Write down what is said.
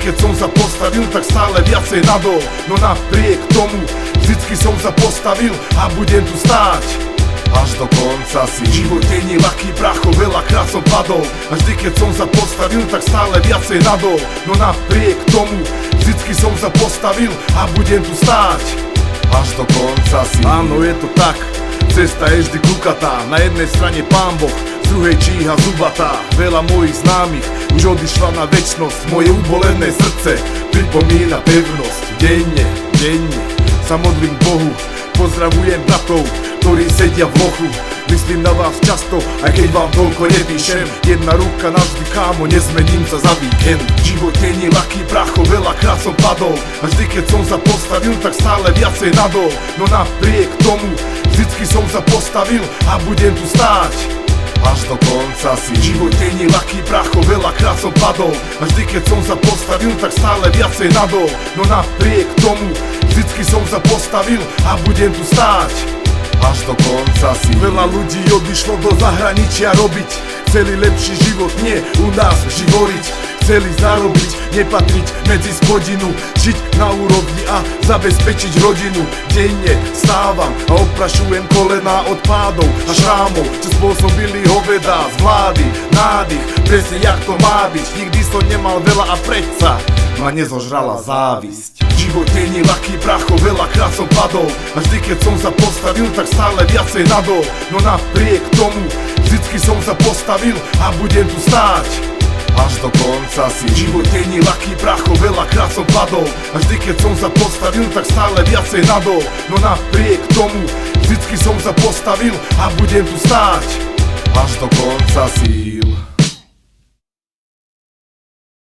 keď som sa postavil, tak stále viacej nadol. No napriek tomu, vždycky som sa postavil a budem tu stáť až do konca si. Život není ľahký, pracho, veľakrát som padol a vždy keď som sa postavil, tak stále viacej nadol. No napriek tomu, vždycky som sa postavil a budem tu stáť až do konca si. Áno, je to tak, cesta je vždy kľukatá. Na jednej strane Pán Boh, z druhej číha zubatá. Veľa mojich známych už odišla na večnosť. Moje ubolené srdce pripomína pevnosť. Denne sa modlím k Bohu, pozdravujem bratov, ktorí sedia v lochu. Myslím na vás často, aj keď vám toľko nepíšem. Jedna ruka navždy, kámo, nezmením sa za víkend. Život není ľahký, pracho, veľakrát som padol a vždy keď som sa postavil, tak stále viacej nadol. No napriek tomu, vždycky som sa postavil a budem tu stáť až do konca si. Život není ľahký, pracho, veľakrát som padol a vždy keď som sa postavil, tak stále viacej nadol. No napriek tomu, vždycky som sa postavil a budem tu stáť až do konca si. Veľa ľudí odišlo do zahraničia robiť, chceli lepší život, nie u nás živoriť. Chceli zarobiť, nepatriť medzi spodinu, žiť na úrovni a zabezpečiť rodinu. Denne stávam a oprašujem kolená od pádov a šrámov, čo spôsobili hovedá z vlády. Nádych, presne jak to má byť. Nikdy som nemal veľa a predsa ma nezožrala závisť. Život není ľahký, pracho, veľakrát som padol a vždy keď som sa postavil, tak stále viacej nadol. No napriek tomu, vždycky som sa postavil a budem tu stáť až do konca si. Život není ľahký, pracho, veľakrát som padol a vždy keď som sa postavil, tak stále viacej nadol. No napriek tomu, vždycky som sa postavil a budem tu stáť až do konca síl.